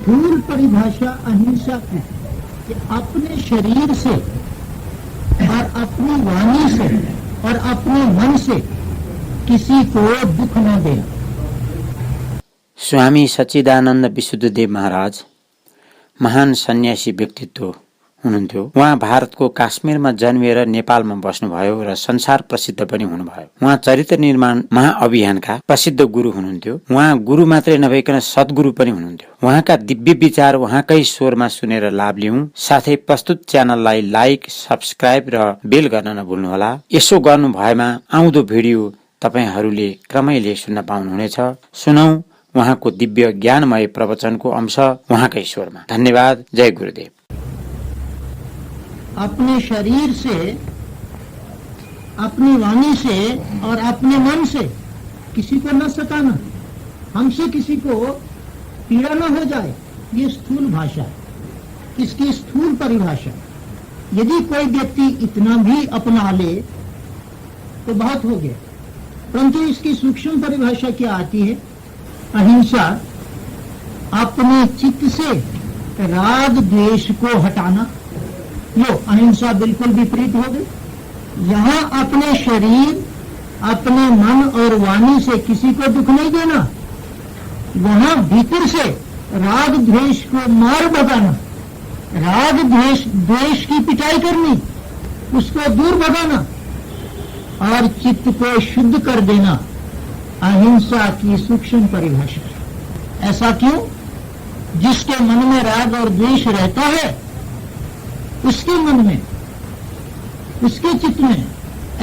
स्थूल परिभाषा अहिंसा की कि अपने शरीर से और अपनी वाणी से और अपने मन से किसी को दुख न देना। स्वामी सच्चिदानन्द विशुद्धदेव महाराज महान सन्यासी व्यक्तित्व हुनुहुन्थ्यो। उहाँ भारतको काश्मीरमा जन्मिएर नेपालमा बस्नुभयो र संसार प्रसिद्ध पनि हुनुभयो। उहाँ चरित्र निर्माण महाअभियानका प्रसिद्ध गुरु हुनुहुन्थ्यो। उहाँ गुरु मात्रै नभइकन सद्गुरु पनि हुनुहुन्थ्यो। उहाँका दिव्य विचार उहाँकै स्वरमा सुनेर लाभ लियौं। साथै प्रस्तुत च्यानललाई लाइक, सब्स्क्राइब र बेल गर्न नभुल्नुहोला। यसो गर्नु भएमा आउँदो भिडियो तपाईहरूले क्रमैले सुन्न पाउनुहुनेछ। सुनौ उहाँको दिव्य ज्ञानमय प्रवचनको अंश उहाँकै स्वरमा। धन्यवाद। जय गुरुदेव। अपने शरीर से, अपनी वाणी से और अपने मन से किसी को न सताना, हमसे किसी को पीड़ा न हो जाए, ये स्थूल भाषा है, इसकी स्थूल परिभाषा। यदि कोई व्यक्ति इतना भी अपना ले तो बहुत हो गया, परंतु इसकी सूक्ष्म परिभाषा क्या आती है? अहिंसा अपने चित्त से राग द्वेष को हटाना। लो, अहिंसा बिल्कुल विपरीत हो गई। यहाँ अपने शरीर, अपने मन और वाणी से किसी को दुख नहीं देना, वहां भीतर से राग द्वेष को मार भगाना, राग द्वेष की पिटाई करनी, उसको दूर भगाना और चित्त को शुद्ध कर देना अहिंसा की सूक्ष्म परिभाषा है। ऐसा क्यों? जिसके मन में राग और द्वेष रहता है, उसके मन में, उसके चित्त में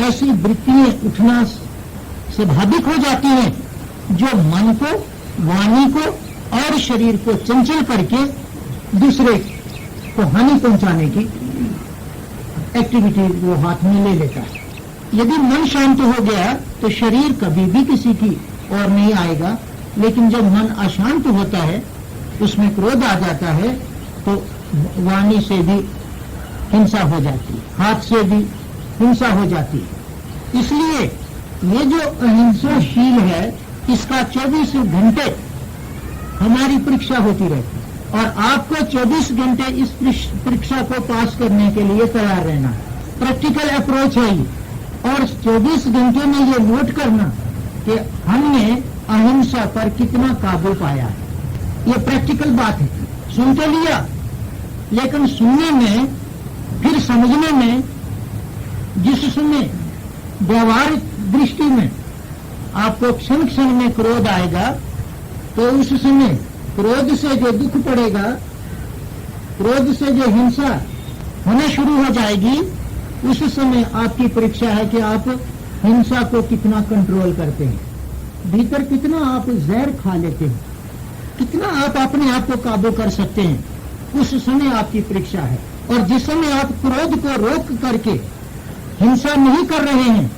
ऐसी वृत्तियां उठना स्वाभाविक हो जाती हैं जो मन को, वाणी को और शरीर को चंचल करके दूसरे को हानि पहुंचाने की एक्टिविटी वो हाथ में ले लेता है। यदि मन शांत हो गया तो शरीर कभी भी किसी की ओर नहीं आएगा, लेकिन जब मन अशांत होता है, उसमें क्रोध आ जाता है, तो वाणी से भी हिंसा हो जाती है, हाथ से भी हिंसा हो जाती है। इसलिए ये जो अहिंसाशील है, इसका 24 घंटे हमारी परीक्षा होती रहती है और आपको 24 घंटे इस परीक्षा को पास करने के लिए तैयार रहना है। प्रैक्टिकल अप्रोच है ये, और 24 घंटे में ये नोट करना कि हमने अहिंसा पर कितना काबू पाया है। ये प्रैक्टिकल बात है। सुन तो लिया, लेकिन सुनने में, फिर समझने में, जिस समय व्यवहारिक दृष्टि में आपको क्षण क्षण में क्रोध आएगा, तो उस समय क्रोध से जो दुख पड़ेगा, क्रोध से जो हिंसा होने शुरू हो जाएगी, उस समय आपकी परीक्षा है कि आप हिंसा को कितना कंट्रोल करते हैं, भीतर कितना आप जहर खा लेते हैं, कितना आप अपने आप को काबू कर सकते हैं। उस समय आपकी परीक्षा है। और जिस समय आप क्रोध को रोक करके हिंसा नहीं कर रहे हैं,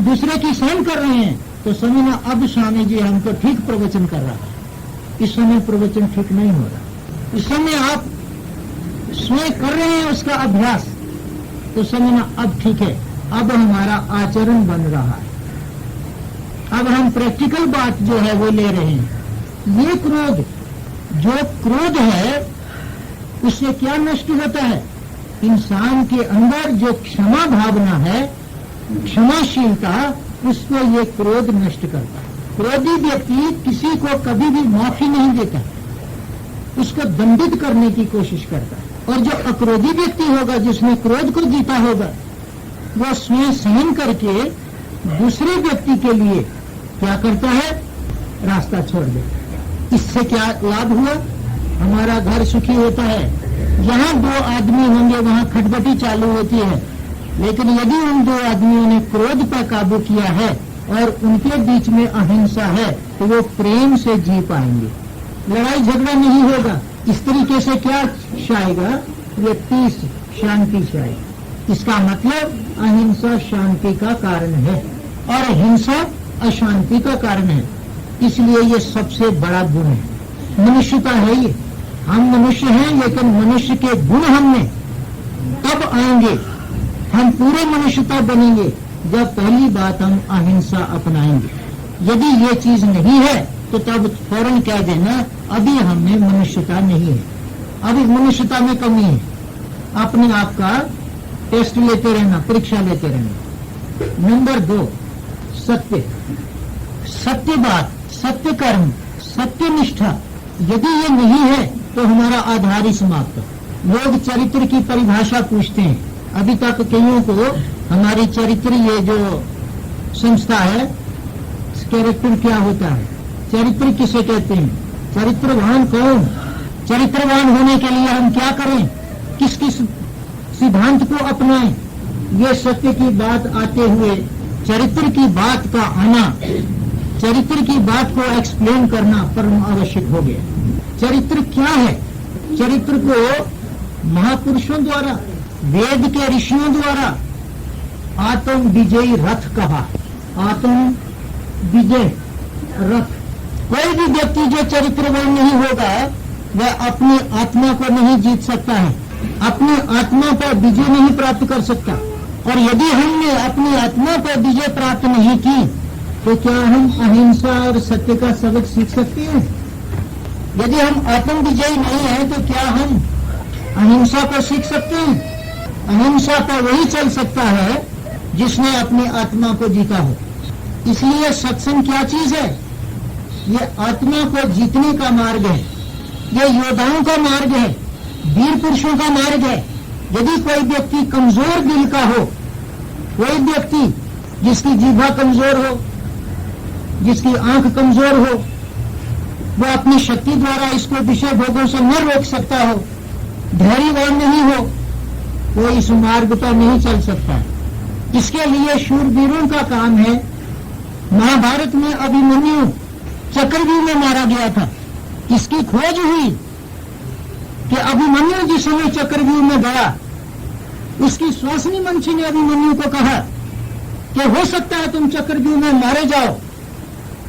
दूसरे की सहन कर रहे हैं, तो समझना अब स्वामी जी हमको ठीक प्रवचन कर रहा है। इस समय प्रवचन ठीक नहीं हो रहा। इस समय आप स्वयं कर रहे हैं उसका अभ्यास, तो समझना अब ठीक है, अब हमारा आचरण बन रहा है, अब हम प्रैक्टिकल बात जो है वो ले रहे हैं। ये क्रोध, जो क्रोध है, उससे क्या नष्ट होता है? इंसान के अंदर जो क्षमा भावना है, क्षमाशीलता, उसको ये क्रोध नष्ट करता है। क्रोधी व्यक्ति किसी को कभी भी माफी नहीं देता, उसको दंडित करने की कोशिश करता है। और जो अक्रोधी व्यक्ति होगा, जिसने क्रोध को जीता होगा, वो स्वयं सहन करके दूसरे व्यक्ति के लिए क्या करता है? रास्ता छोड़ देता है। इससे क्या लाभ हुआ? हमारा घर सुखी होता है। जहाँ 2 आदमी होंगे वहाँ खटपटी चालू होती है, लेकिन यदि उन 2 आदमियों ने क्रोध पर काबू किया है और उनके बीच में अहिंसा है, तो वो प्रेम से जी पाएंगे, लड़ाई झगड़ा नहीं होगा। इस तरीके से क्या छाएगा? ये पीस, शांति छाएगी। इसका मतलब अहिंसा शांति का कारण है और हिंसा अशांति का कारण है। इसलिए ये सबसे बड़ा गुण है, मनुष्यता है ये। हम मनुष्य हैं, लेकिन मनुष्य के गुण हमने तब आएंगे, हम पूरे मनुष्यता बनेंगे, जब पहली बात हम अहिंसा अपनाएंगे। यदि ये चीज नहीं है तो तब फौरन कह देना अभी हमें मनुष्यता नहीं है, अभी मनुष्यता में कमी है। अपने आप का टेस्ट लेते रहना, परीक्षा लेते रहना। नंबर 2, सत्य, सत्य बात, सत्य कर्म, सत्य निष्ठा। यदि ये नहीं है तो हमारा आधार ही समाप्त। लोग चरित्र की परिभाषा पूछते हैं। अभी तक कईयों को हमारी चरित्र, ये जो संस्था है, कैरेक्टर क्या होता है, चरित्र किसे कहते हैं, चरित्रवान कौन, चरित्रवान होने के लिए हम क्या करें, किस किस सिद्धांत को अपनाएं, ये सत्य की बात आते हुए चरित्र की बात का आना, चरित्र की बात को एक्सप्लेन करना परम आवश्यक हो गया। चरित्र क्या है? चरित्र को महापुरुषों द्वारा, वेद के ऋषियों द्वारा आत्म विजयी रथ कहा। आत्म विजय रथ। कोई भी व्यक्ति जो चरित्रवान नहीं होगा वह अपनी आत्मा को नहीं जीत सकता है, अपनी आत्मा पर विजय नहीं प्राप्त कर सकता। और यदि हमने अपनी आत्मा पर विजय प्राप्त नहीं की तो क्या हम अहिंसा और सत्य का सबक सीख सकते हैं? यदि हम आत्म विजयी नहीं है तो क्या हम अहिंसा को सीख सकते हैं? अहिंसा पर वही चल सकता है जिसने अपनी आत्मा को जीता हो। इसलिए सत्संग क्या चीज है? ये आत्मा को जीतने का मार्ग है, ये योद्धाओं का मार्ग है, वीर पुरुषों का मार्ग है। यदि कोई व्यक्ति कमजोर दिल का हो, कोई व्यक्ति जिसकी जीभा कमजोर हो, जिसकी आंख कमजोर हो, वो अपनी शक्ति द्वारा इसको विषय भोगों से न रोक सकता हो, धैर्यवान नहीं हो, वो इस मार्ग पर नहीं चल सकता। इसके लिए शूरवीरों का काम है। महाभारत में अभिमन्यु चक्रव्यूह में मारा गया था। इसकी खोज हुई कि अभिमन्यु जिस समय चक्रव्यूह में गया, उसकी स्वासिनी मंत्री ने अभिमन्यु को कहा कि हो सकता है तुम चक्रव्यूह में मारे जाओ।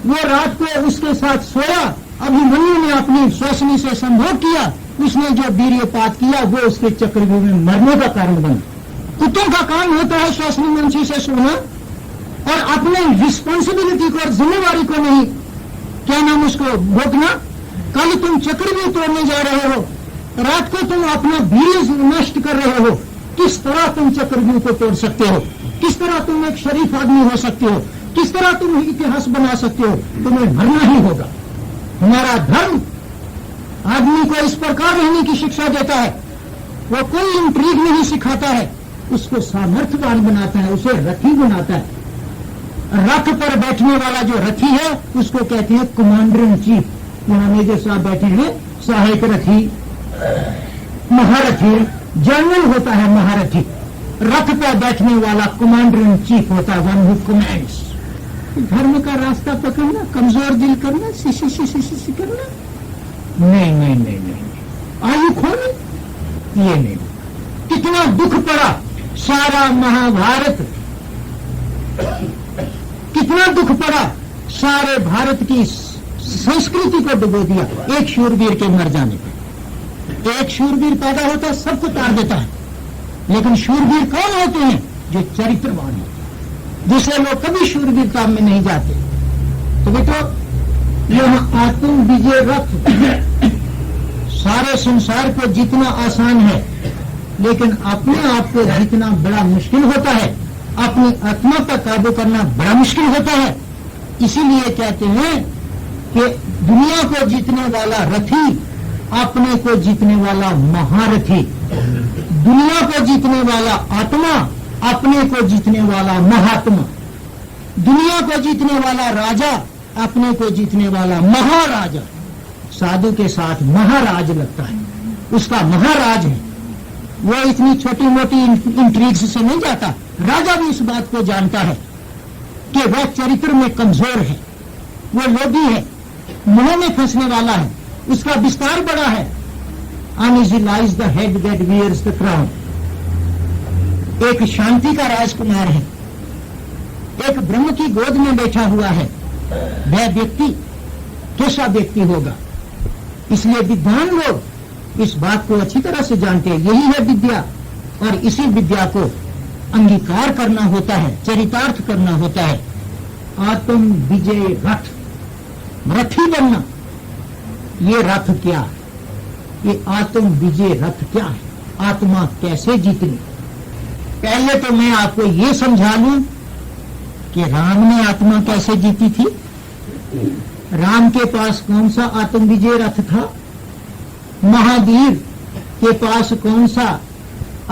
वो रात को उसके साथ सोया। अभिमन्यु ने अपनी स्वासिनी से संभोग किया। उसने जो वीर्यपात किया वो उसके चक्रव्यूह में मरने का कारण बना। कुत्तों का काम होता है स्वासिनी मंत्री से सोना और अपने रिस्पॉन्सिबिलिटी को और जिम्मेवारी को नहीं, क्या नाम उसको, भोगना। कल तुम चक्रव्यूह तोड़ने जा रहे हो, रात को तुम अपना वीर्य नष्ट कर रहे हो। किस तरह तुम चक्रव्यूह को तोड़ सकते हो? किस तरह तुम एक शरीफ आदमी हो सकते हो? किस तरह तुम इतिहास बना सकते हो? तुम्हें मरना ही होगा। हमारा धर्म आदमी को इस प्रकार रहने की शिक्षा देता है। वो कोई इंट्रीग नहीं सिखाता है, उसको सामर्थ्यवान बनाता है, उसे रथी बनाता है। रथ पर बैठने वाला जो रथी है उसको कहते हैं कमांडर इन चीफ। यहाँ मेरे साथ बैठे हैं सहायक रथी, महारथी, जनरल होता है महारथी। रथ पर बैठने वाला कमांडर इन चीफ होता है, वन हु कमांड्स। धर्म का रास्ता पकड़ना, कमजोर दिल करना, सी करना, नहीं नहीं नहीं नहीं, आयु खोनी, ये नहीं। कितना दुख पड़ा, सारा महाभारत, कितना दुख पड़ा, सारे भारत की संस्कृति को डुबो दिया एक शूरवीर के मर जाने पर। एक शूरवीर पैदा होता है, सबको तार देता है, लेकिन शूरवीर कौन होते हैं? जो चरित्रवान है। दूसरे लोग कभी शूरवीरता में नहीं जाते। तो बेटो, यह आत्म विजय रथ सारे संसार को जीतना आसान है, लेकिन अपने आप को जीतना बड़ा मुश्किल होता है। अपनी आत्मा पर काबू करना बड़ा मुश्किल होता है। इसीलिए कहते हैं कि दुनिया को जीतने वाला रथी, अपने को जीतने वाला महारथी। दुनिया को जीतने वाला आत्मा, अपने को जीतने वाला महात्मा। दुनिया को जीतने वाला राजा, अपने को जीतने वाला महाराजा। साधु के साथ महाराज लगता है, उसका महाराज है। वो इतनी छोटी मोटी इंट्रीग्स से नहीं जाता। राजा भी इस बात को जानता है कि वह चरित्र में कमजोर है, वो लोभी है, मुंह में फंसने वाला है, उसका विस्तार बड़ा है। Uneasy lies the head that wears the crown. एक शांति का राजकुमार है, एक ब्रह्म की गोद में बैठा हुआ है। वह व्यक्ति कैसा व्यक्ति होगा? इसलिए विद्वान लोग इस बात को अच्छी तरह से जानते हैं। यही है विद्या, और इसी विद्या को अंगीकार करना होता है, चरितार्थ करना होता है। आत्म विजय रथ, रथी बनना, ये रथ क्या है? ये आत्म विजय रथ क्या है? आत्मा कैसे जीतनी? पहले तो मैं आपको ये समझा लूं कि राम ने आत्मा कैसे जीती थी। राम के पास कौन सा आत्म विजय रथ था? महावीर के पास कौन सा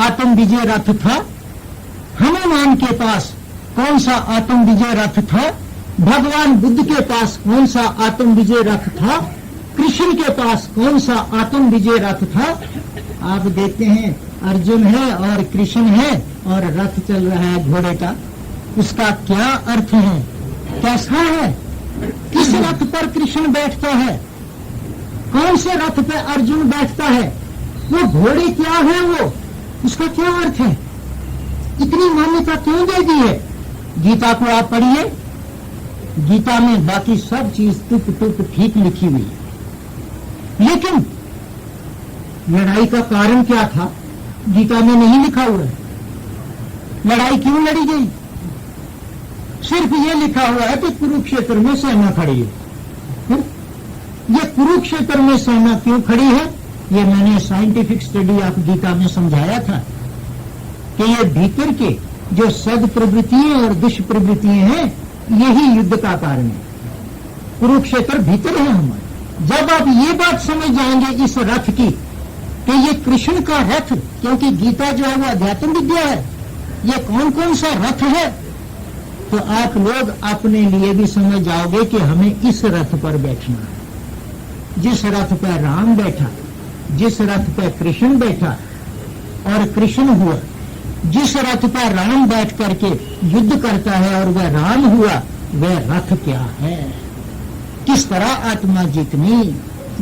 आत्म विजय रथ था? हनुमान के पास कौन सा आत्म विजय रथ था? भगवान बुद्ध के पास कौन सा आत्म विजय रथ था? कृष्ण के पास कौन सा आत्म विजय रथ था? आप देखते हैं अर्जुन है और कृष्ण है और रथ चल रहा है घोड़े का। उसका क्या अर्थ है? कैसा है? किस रथ पर कृष्ण बैठता है? कौन से रथ पे अर्जुन बैठता है? वो घोड़े क्या है? वो उसका क्या अर्थ है? इतनी मान्यता क्यों दे दी है? गीता को आप पढ़िए, गीता में बाकी सब चीज टुक टुक ठीक लिखी हुई है, लेकिन लड़ाई का कारण क्या था गीता में नहीं लिखा हुआ है। लड़ाई क्यों लड़ी गई? सिर्फ ये लिखा हुआ है कि कुरुक्षेत्र में सेना खड़ी है। ये कुरुक्षेत्र में सेना क्यों खड़ी है? ये मैंने साइंटिफिक स्टडी ऑफ गीता में समझाया था कि ये भीतर के जो सद प्रवृत्तियां और दुष्प्रवृत्तियां हैं, यही युद्ध का कारण है। कुरुक्षेत्र भीतर है हमारे। जब आप ये बात समझ जाएंगे इस रथ की कि ये कृष्ण का रथ, क्योंकि गीता जो है वो अध्यात्म विद्या है, ये कौन कौन सा रथ है, तो आप लोग अपने लिए भी समझ जाओगे कि हमें इस रथ पर बैठना है। जिस रथ पर राम बैठा, जिस रथ पर कृष्ण बैठा और कृष्ण हुआ, जिस रथ पर राम बैठ करके युद्ध करता है और वह राम हुआ, वह रथ क्या है? किस तरह आत्मा जीतनी?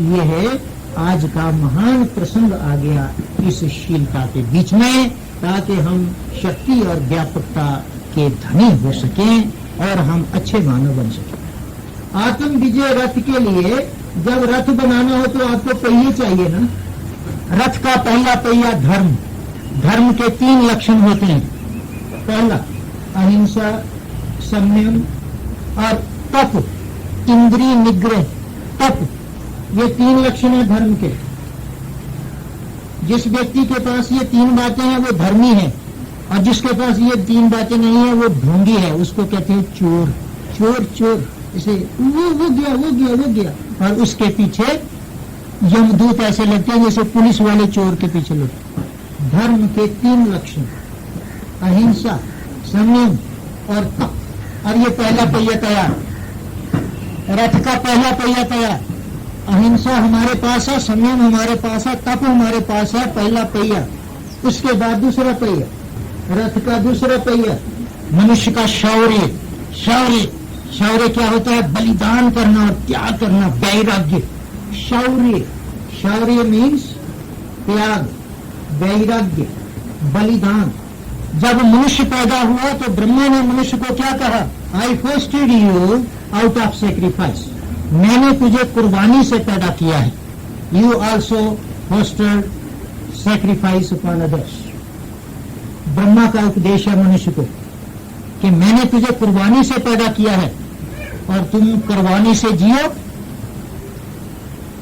यह है आज का महान प्रसंग आ गया इस शीलता के बीच में, ताकि हम शक्ति और व्यापकता के धनी हो सकें और हम अच्छे मानव बन सकें। आत्म विजय रथ के लिए जब रथ बनाना हो तो आपको पहिए चाहिए ना। रथ का पहला पहिया धर्म। धर्म के 3 लक्षण होते हैं। पहला अहिंसा, संयम और तप, इंद्रिय निग्रह, तप, ये 3 लक्षण है धर्म के। जिस व्यक्ति के पास ये 3 बातें हैं वो धर्मी है, और जिसके पास ये 3 बातें नहीं है वो ढोंगी है। उसको कहते हैं चोर। चोर चोर, इसे वो गया वो गया वो गया, और उसके पीछे यमदूत ऐसे लगते हैं जैसे पुलिस वाले चोर के पीछे लगते हैं। धर्म के 3 लक्षण, अहिंसा, संयम और तप। और ये पहला पहिया तैयार, रथ का पहला पहिया तैयार। अहिंसा हमारे पास है, संयम हमारे पास है, तप हमारे पास है, पहला पहिया। उसके बाद दूसरा पहिया, रथ का दूसरा पहिया, मनुष्य का शौर्य। शौर्य शौर्य क्या होता है? बलिदान करना और त्याग करना, वैराग्य। शौर्य, शौर्य मीन्स त्याग, वैराग्य, बलिदान। जब मनुष्य पैदा हुआ तो ब्रह्मा ने मनुष्य को क्या कहा? I fostered you out of sacrifice. मैंने तुझे कुर्बानी से पैदा किया है। You also fostered sacrifice upon others. Brahma का उपदेश है मनुष्य को कि मैंने तुझे कुर्बानी से पैदा किया है और तुम कुर्बानी से जियो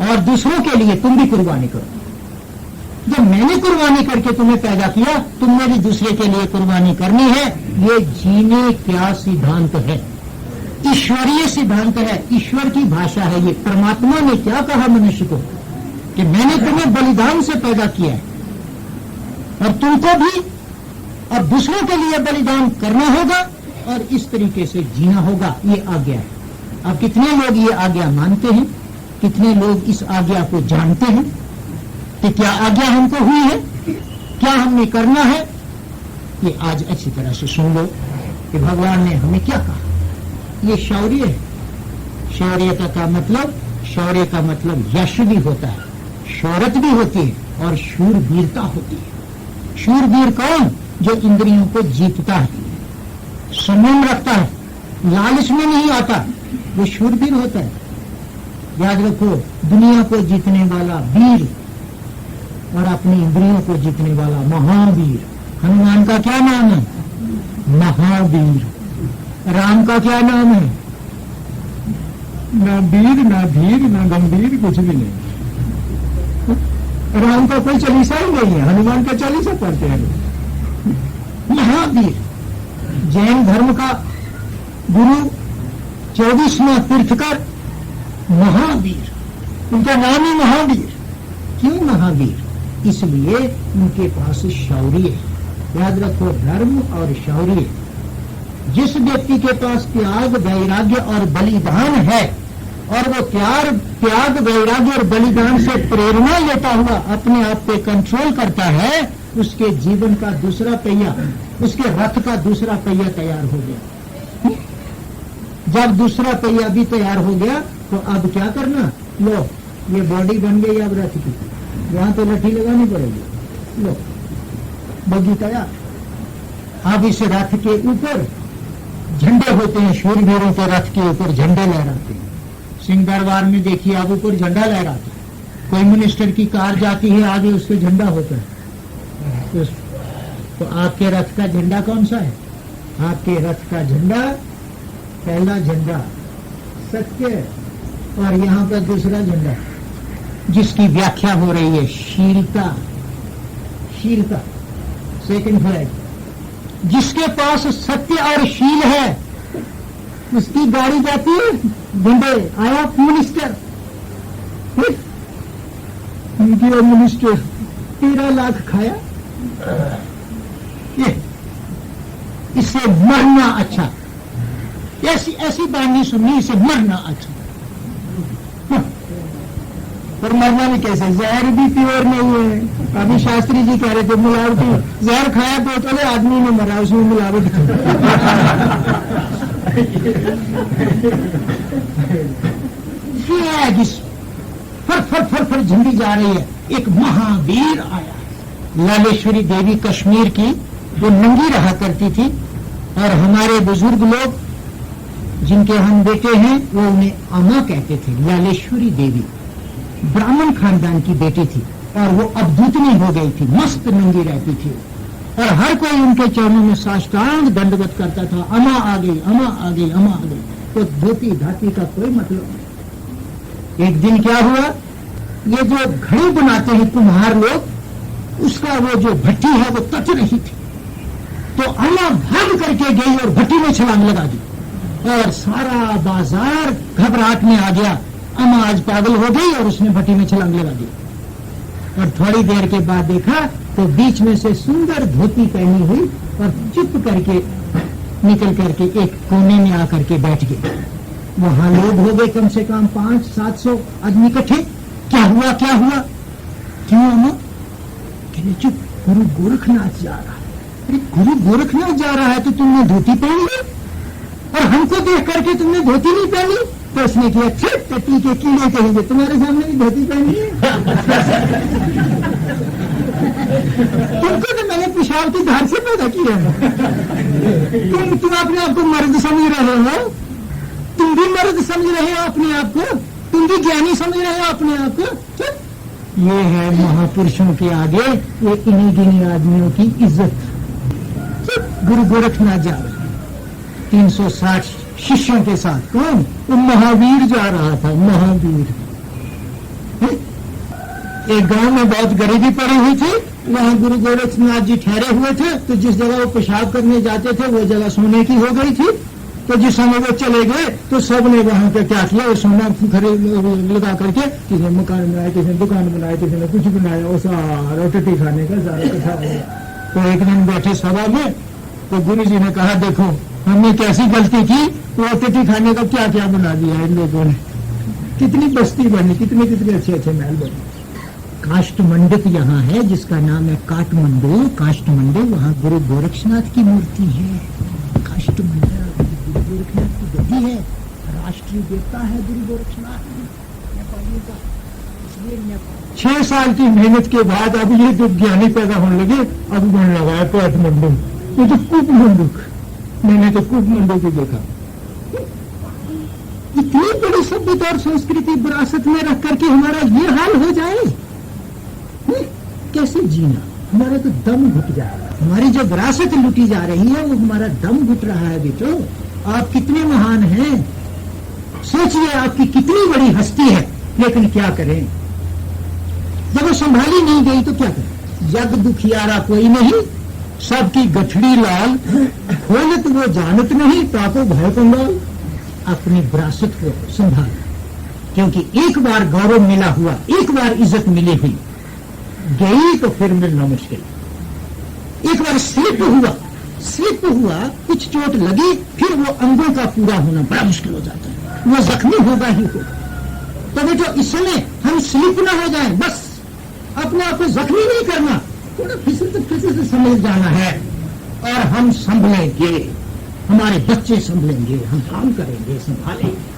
और दूसरों के लिए तुम भी कुर्बानी करो। जब मैंने कुर्बानी करके तुम्हें पैदा किया, तुमने भी दूसरे के लिए कुर्बानी करनी है। ये जीने क्या सिद्धांत है? ईश्वरीय सिद्धांत है, ईश्वर की भाषा है। ये परमात्मा ने क्या कहा मनुष्य को कि मैंने तुम्हें बलिदान से पैदा किया है और तुमको भी अब दूसरों के लिए बलिदान करना होगा और इस तरीके से जीना होगा। ये आज्ञा है। अब कितने लोग ये आज्ञा मानते हैं? कितने लोग इस आज्ञा को जानते हैं कि क्या आज्ञा हमको हुई है, क्या हमने करना है? ये आज अच्छी तरह से सुन लो कि भगवान ने हमें क्या कहा। ये शौर्य है। शौर्यता का मतलब, शौर्य का मतलब यश भी होता है, शौर्यत भी होती है और शूरवीरता होती है। शूरवीर कौन? जो इंद्रियों को जीतता है, संयम रखता है, लालच में नहीं आता, वो शूरवीर होता है। याद रखो, दुनिया को जीतने वाला वीर और अपनी इंद्रियों को जीतने वाला महावीर। हनुमान का क्या नाम है? महावीर। राम का क्या नाम है? ना वीर, ना धीर, ना गंभीर, कुछ भी नहीं। राम का कोई चालीसा ही नहीं है, हनुमान का चालीसा पढ़ते हैं लोग। महावीर, जैन धर्म का गुरु, 24वां तीर्थकर महावीर, उनका नाम ही महावीर। क्यों महावीर? इसलिए उनके पास शौर्य है। याद रखो, धर्म और शौर्य। जिस व्यक्ति के पास त्याग, वैराग्य और बलिदान है, और वो त्याग, वैराग्य और बलिदान से प्रेरणा लेता हुआ अपने आप पे कंट्रोल करता है, उसके जीवन का दूसरा पहिया, उसके रथ का दूसरा पहिया तैयार हो गया। जब दूसरा पहिया भी तैयार हो गया तो अब क्या करना? लो, ये बॉडी बन गई अब रथ की, यहां तो लठी लगानी पड़ेगी। लो, बग्गी तैयार। अब इस रथ के ऊपर झंडे होते हैं, शूरवीरों के रथ के ऊपर झंडे लहराते हैं। सिंह दरबार में देखिए, अब ऊपर झंडा लहराते हैं। कोई मिनिस्टर की कार जाती है, आगे उसके झंडा होता है। तो आपके रथ का झंडा कौन सा है? आपके रथ का झंडा, पहला झंडा सत्य, और यहाँ पर दूसरा झंडा जिसकी व्याख्या हो रही है शीलता। शीलता, सेकंड फ्लैग। जिसके पास सत्य और शील है उसकी गाड़ी जाती है, झंडे आया मिनिस्टर, मिनिस्टर 13 लाख खाया, ये इससे मरना अच्छा। ऐसी बानी सुननी, इसे मरना अच्छा। पर मरना भी कैसे? जहर भी प्योर नहीं है। अभी शास्त्री जी कह रहे थे मिलावटी जहर खाया तो चले, आदमी ने मरा, उसमें मिलावट की। फर झंडी जा रही है। एक महावीर आया। लालेश्वरी देवी कश्मीर की, वो नंगी रहा करती थी, और हमारे बुजुर्ग लोग जिनके हम बेटे हैं वो उन्हें अमा कहते थे। लालेश्वरी देवी ब्राह्मण खानदान की बेटी थी, और वो अवधूतनी हो गई थी, मस्त नंगी रहती थी, और हर कोई उनके चरणों में साष्टांग दंडवत करता था। अमा आ गई, अमा आ गई, अमा आ गई। तो धोती धाती का कोई मतलब नहीं। एक दिन क्या हुआ, ये जो घड़ी बनाते हैं कुम्हार लोग, उसका वो जो भट्टी है वो तच रही थी, तो अमा भाग करके गई और भट्टी में छलांग लगा दी, और सारा बाजार घबराहट में आ गया। अमा आज पागल हो गई और उसने भट्टी में छलांग लगा दी। और थोड़ी देर के बाद देखा तो बीच में से सुंदर धोती पहनी हुई और चुप करके निकल करके एक कोने में आकर के बैठ गए। वहां लोग हो गए कम से कम 500-700 आदमी इकट्ठे। क्या हुआ, क्या हुआ? क्यों अमा? कहने चुप, गुरु गोरखनाथ जा रहा है। अरे गुरु गोरखनाथ जा रहा है तो तुमने धोती पहनी है, और हमको देख करके तुमने धोती नहीं पहनी? तो उसने किया, ठीक टट्टी के कीड़े कहेंगे, तुम्हारे सामने भी धोती पहनी है। तुमको तो मैंने पेशाब की धार से पैदा किया है। तुम अपने आप को मर्द समझ रहे हो, तुम भी मर्द समझ रहे हो अपने आप को, तुम भी ज्ञानी समझ रहे हो अपने आप को। ये है महापुरुषों के आगे ये इन्हीं गिनी आदमियों की इज्जत। गुरु गोरखनाथ जा रहे 360 शिष्यों के साथ। कौन? वो महावीर जा रहा था, महावीर। एक गांव में बहुत गरीबी पड़ी हुई थी, वहां गुरु गोरखनाथ जी ठहरे हुए थे, तो जिस जगह वो पेशाब करने जाते थे वो जगह सोने की हो गई थी। तो जिस समय वो चले गए तो सब ने वहां पे क्या किया, वो सोना खरीद लगा करके, किसी ने मकान बनाया, किसी ने दुकान बनाया, किसी ने कुछ बनाया, वो सारा टट्टी खाने का सारा कथा। तो एक दिन बैठे सभा में, तो गुरु जी ने कहा, देखो हमने कैसी गलती की, वो टट्टी खाने का क्या क्या बना दिया इन लोगों ने। कितनी बस्ती बनी, कितने कितने अच्छे अच्छे महल बने। काष्ठमंडप यहाँ है जिसका नाम है काठमंडू। काष्ठमंडू, वहाँ गुरु गोरक्षनाथ की मूर्ति है। काष्ठमंडप गुरु गोरखनाथ की गद्दी है, राष्ट्रीय देवता है गुरु गोरक्षनाथ नेपालियों का। इसलिए नेपाल 6 साल की मेहनत के बाद अब ये जो ज्ञानी पैदा होने लगे, अब बनने लगा है काठमंडू। ये तो कूपमंडूक, मैंने तो कूपमंडू को देखा। इतनी बड़ी सभ्यता और संस्कृति विरासत में रख करके हमारा ये हाल हो जाए, कैसे जीना? हमारा तो दम घुट जा रहा है। हमारी जो विरासत लुटी जा रही है वो हमारा दम घुट रहा है। बेटो आप कितने महान हैं, सोचिए आपकी कितनी बड़ी हस्ती है, लेकिन क्या करें, जब वो संभाली नहीं गई तो क्या करें। जग दुखियारा कोई नहीं, सबकी गठड़ी लाल, खोलत वो जानत नहीं, ताको भय कंगाल। अपनी विरासत को संभाल, क्योंकि एक बार गौरव मिला हुआ, एक बार इज्जत मिली हुई गई तो फिर मिलना मुश्किल। एक बार स्लिप हुआ, कुछ चोट लगी, फिर वो अंगों का पूरा होना बड़ा मुश्किल हो जाता है, वो जख्मी होगा ही होगा। तो बेटो इस समय हम स्लिप ना हो जाएं, बस अपने आप को जख्मी नहीं करना, थोड़ा फिसल से समझ जाना है, और हम संभलेंगे, हमारे बच्चे संभलेंगे, हम काम करेंगे, संभालेंगे।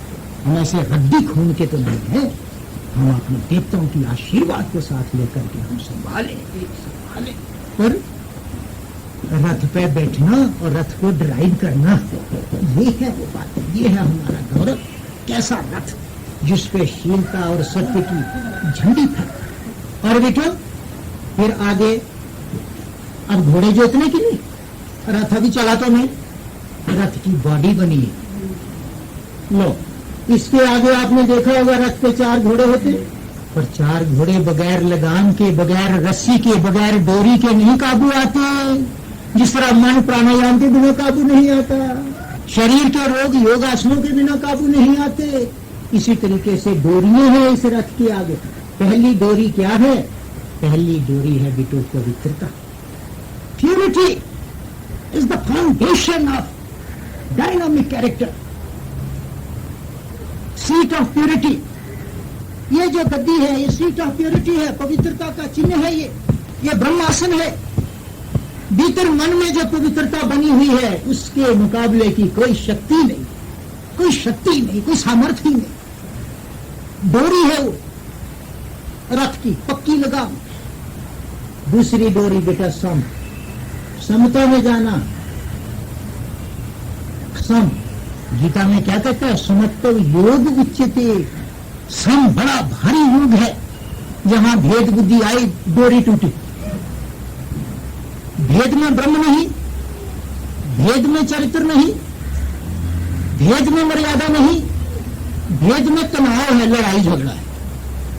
हम ऐसे रद्दी खून के तो नहीं है, हम अपने देवताओं की आशीर्वाद को साथ लेकर के हम संभालें। पर रथ पे बैठना और रथ को ड्राइव करना, ये है वो बात, ये है हमारा गौरव। कैसा रथ जिस पे शीलता और सत्य की झंडी था। और बेटो फिर आगे, अब घोड़े जोतने के लिए रथ अभी चला तो नहीं, रथ की बॉडी बनी है। लो, इसके आगे आपने देखा होगा रथ पे 4 घोड़े होते, पर 4 घोड़े बगैर लगाम के, बगैर रस्सी के, बगैर डोरी के नहीं काबू आते। जिस तरह मन प्राणायाम के बिना काबू नहीं आता, शरीर के रोग योगासनों के बिना काबू नहीं आते, इसी तरीके से डोरियां हैं इस रथ के आगे। पहली डोरी क्या है? पहली डोरी है बेटो पवित्रता। Purity is the foundation of dynamic character, seat of purity. ये जो गद्दी है, ये सीट ऑफ प्यूरिटी है, पवित्रता का चिन्ह है। ये ब्रह्मासन है। भीतर मन में जो पवित्रता बनी हुई है, उसके मुकाबले की कोई शक्ति नहीं, कोई शक्ति नहीं, कोई सामर्थ्य नहीं। डोरी है वो रथ की, पक्की लगाम। दूसरी डोरी बेटा सम, समता में जाना। सम गीता में क्या कहता है? समत्व योग उच्यते। सम बड़ा भारी योग है। जहां भेद बुद्धि आई, डोरी टूटी। भेद में ब्रह्म नहीं, भेद में चरित्र नहीं, भेद में मर्यादा नहीं, भेद में तनाव है, लड़ाई झगड़ा है,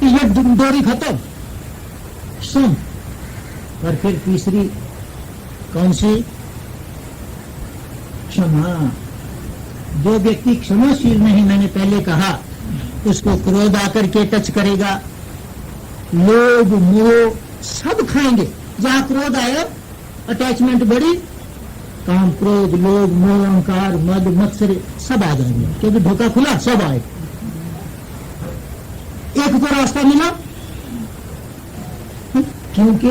ये डोरी खत्म। सम। और फिर तीसरी कौन सी? क्षमा। जो व्यक्ति क्षमाशील नहीं, मैंने पहले कहा, उसको क्रोध आकर के टच करेगा, लोभ मोह सब खाएंगे। जहां क्रोध आया, अटैचमेंट बढ़ी, काम, क्रोध, लोभ मोह अहंकार मद मत्सर सब आ जाएंगे, क्योंकि धोखा खुला, सब आए। एक को रास्ता मिला, क्योंकि